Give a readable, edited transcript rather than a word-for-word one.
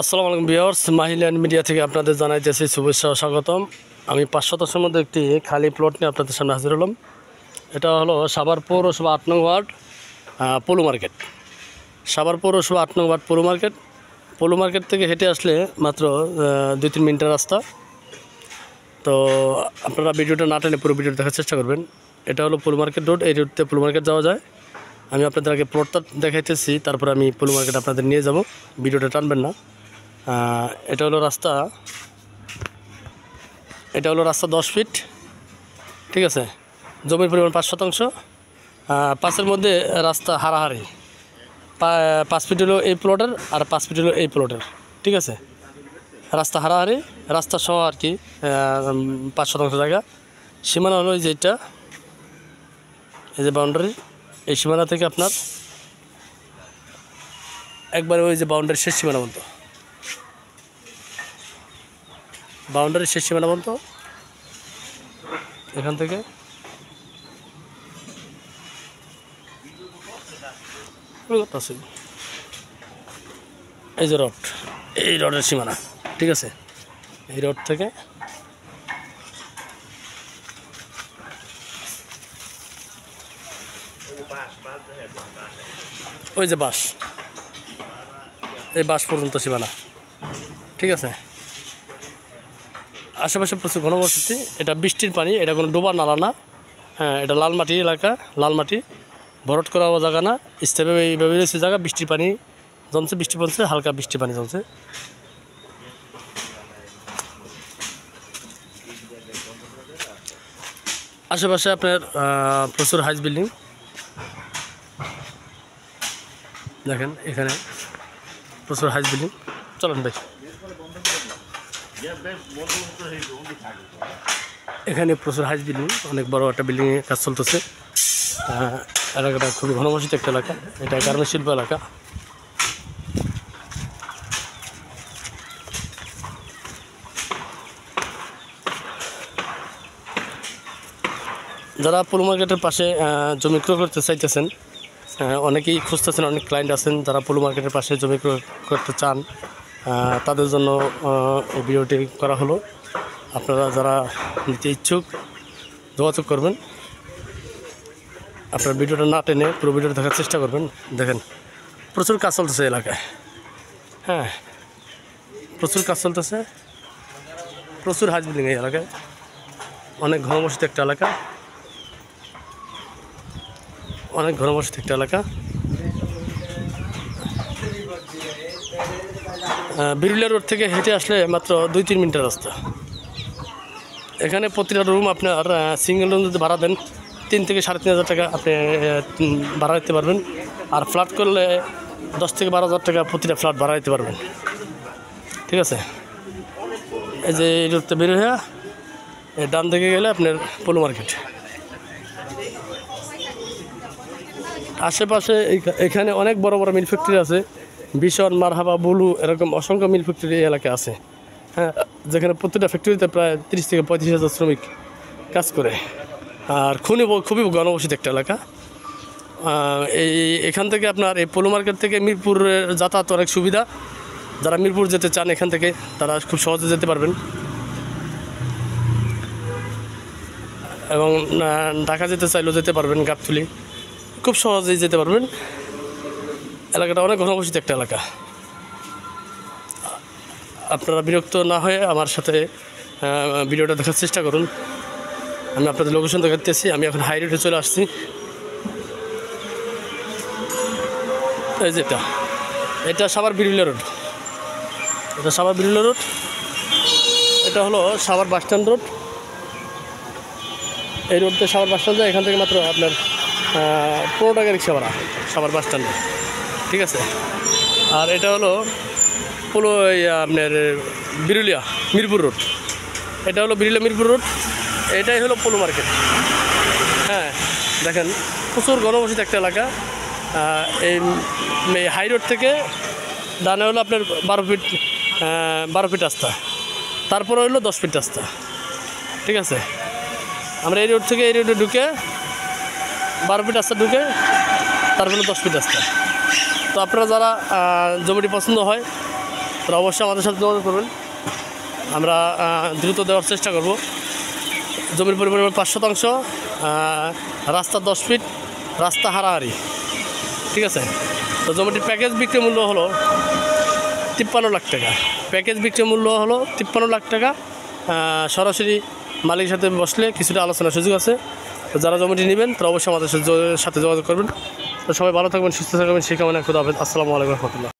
আসসালামু আলাইকুম viewers, মাহিল্যান্ড media থেকে আপনাদের জানাইতেছি শুভেচ্ছা ও স্বাগতম। আমি ৫ শতাংশের মধ্যে একটি খালি প্লট নিয়ে আপনাদের সামনে হাজির হলাম। এটা হলো সাভার পৌরসভা ৮ নং ওয়ার্ড পলু মার্কেট। সাভার পৌরসভা ৮ নং ওয়ার্ড পলু মার্কেট। পলু মার্কেট থেকে হেঁটে আসলে মাত্র ২-৩ মিনিটের রাস্তা। তো আপনারা ভিডিওটা না টেনে পুরো ভিডিওটা দেখার চেষ্টা করবেন। এটা হলো পলু মার্কেট রোড। এই রোডতে পলু মার্কেট যাওয়া যায়। আমি আপনাদের আগে প্লটটা দেখাইতেছি, তারপরে আমি পলু মার্কেট আপনাদের নিয়ে যাব। ভিডিওটা টানবেন না। এটা হলো রাস্তা 10 ফিট, ঠিক আছে। জমির পরিমাণ ৫ শতাংশ। ৫-এর মধ্যে রাস্তা হারাহারি। ৫ ফিট হলো এই প্লটের, আর 5 ফিট হলো এই প্লটের, ঠিক আছে। রাস্তা হারাহারি, রাস্তা সহ আর কি ৫ শতাংশ জায়গা। সীমানা হলো এই যে এটা, এই যে বাউন্ডারি। এই সীমানা থেকে আপনার একবারে ওই যে বাউন্ডারি শেষ সীমানা পর্যন্ত, বাউন্ডারি শেষ সীমানা পর্যন্ত। এখান থেকে এই যে রড, এই রডের সীমানা, ঠিক আছে। এই রড থেকে ওই যে বাঁশ, এই বাঁশ পর্যন্ত সীমানা, ঠিক আছে। আশেপাশে প্রচুর ঘনবসতি। এটা বৃষ্টির পানি, এটা কোনো ডোবা নালা না। হ্যাঁ, এটা লাল মাটি এলাকা, লাল মাটি ভরট করা জায়গা না। স্টেপে এইভাবে রয়েছে জায়গা। বৃষ্টির পানি জমছে, বৃষ্টি পড়ছে, হালকা বৃষ্টি পানি জমছে। আশেপাশে আপনার প্রচুর হাইস বিল্ডিং দেখেন, এখানে প্রচুর হাইস বিল্ডিং। চলেন ভাই, এখানে প্রচুর হাইস বিল্ডিং, অনেক বড় একটা বিল্ডিংয়ে কাজ চলতেছে। এলাকাটা খুবই ঘনবসতিত একটা এলাকা। এটা গার্মেন্টস শিল্প এলাকা। যারা পলু মার্কেটের পাশে জমি ক্রয় করতে চাইতেছেন, অনেকেই খুঁজতেছেন, অনেক ক্লায়েন্ট আছেন যারা পলু মার্কেটের পাশে জমি ক্রয় করতে চান, তাদের জন্য এই ভিডিওটি করা হলো। আপনারা যারা নিতে ইচ্ছুক যোগাযোগ করবেন। আপনার ভিডিওটা না টেনে পুরো ভিডিওটা দেখার চেষ্টা করবেন। দেখেন, প্রচুর কাজ চলতেছে এলাকায়। হ্যাঁ, প্রচুর কাজ চলতেছে, প্রচুর হাউস বিল্ডিং এই এলাকায়। অনেক ঘনবসতিত একটা এলাকা, অনেক ঘনবসতিত একটা এলাকা। বিরুলিয়া রোড থেকে হেঁটে আসলে মাত্র 2-3 মিনিটের রাস্তা। এখানে প্রতিটা রুম আপনার সিঙ্গেল রুম যদি ভাড়া দেন 3 থেকে 3,500 টাকা আপনি ভাড়া দিতে পারবেন। আর ফ্ল্যাট করলে 10 থেকে 12,000 টাকা প্রতিটা ফ্ল্যাট ভাড়া দিতে পারবেন, ঠিক আছে। এই যে এই রোডটা বের হয়ে ডান দিকে গেলে আপনার পলু মার্কেট। আশেপাশে এখানে অনেক বড় বড় মিল ফ্যাক্টরি আছে। ভীষণ, মারহাবা, বুলু, এরকম অসংখ্য মিল ফ্যাক্টরি এই এলাকায় আছে। হ্যাঁ, যেখানে প্রতিটা ফ্যাক্টরিতে প্রায় 30 থেকে 35,000 শ্রমিক কাজ করে। আর খুবই ঘনবসতিত একটা এলাকা। এখান থেকে আপনার এই পলু মার্কেট থেকে মিরপুরের যাতায়াত অনেক সুবিধা। যারা মিরপুর যেতে চান এখান থেকে তারা খুব সহজে যেতে পারবেন, এবং ঢাকা যেতে চাইলেও যেতে পারবেন। গাবতলী খুব সহজেই যেতে পারবেন। এলাকাটা অনেক ঘনবসতিত একটা এলাকা। আপনারা বিরক্ত না হয়ে আমার সাথে ভিডিওটা দেখার চেষ্টা করুন। আমি আপনাদের লোকেশন দেখাতেছি। আমি এখন হাই রোডে চলে আসছি। এই যেটা, এটা সাভার বিরুলিয়া রোড। এটা সাভার বিরুলিয়া রোড। এটা হলো সাভার বাস স্ট্যান্ড রোড। এই রোডটা সাভার বাস স্ট্যান্ড যায়। এখান থেকে মাত্র আপনার 15 টাকা রিক্সা ভাড়া সাভার বাস স্ট্যান্ডে, ঠিক আছে। আর এটা হলো আপনার বিরুলিয়া মিরপুর রোড। এটা হলো বিরুলিয়া মিরপুর রোড। এটাই হলো পলু মার্কেট। হ্যাঁ, দেখেন প্রচুর ঘনবসতিত একটা এলাকা। এই হাই রোড থেকে ডানে হলো আপনার 12 ফিট রাস্তা, তারপরে হলো 10 ফিট রাস্তা, ঠিক আছে। আমরা এই রোড থেকে এই রোডে ঢুকে 12 ফিট রাস্তা ঢুকে তারপরে 10 ফিট রাস্তা। তো আপনারা যারা জমিটি পছন্দ হয় তো অবশ্যই আমাদের সাথে যোগাযোগ করবেন, আমরা দ্রুত দেওয়ার চেষ্টা করব। জমির পরিমাণ 5 শতাংশ, রাস্তা 10 ফিট, রাস্তা হারাহারি, ঠিক আছে। তো জমিটির প্যাকেজ বিক্রি মূল্য হলো 53 লাখ টাকা। প্যাকেজ বিক্রি মূল্য হলো 53 লাখ টাকা। সরাসরি মালিকের সাথে বসলে কিছুটা আলোচনার সুযোগ আছে। তো যারা জমিটি নেবেন তারা অবশ্যই আমাদের সাথে যোগাযোগ করবেন। তো সবাই ভালো থাকবেন, সুস্থ থাকবেন, সেই কামনা। খুদা হাফেজ। আসসালামু আলাইকুম রহমতুল্লাহ।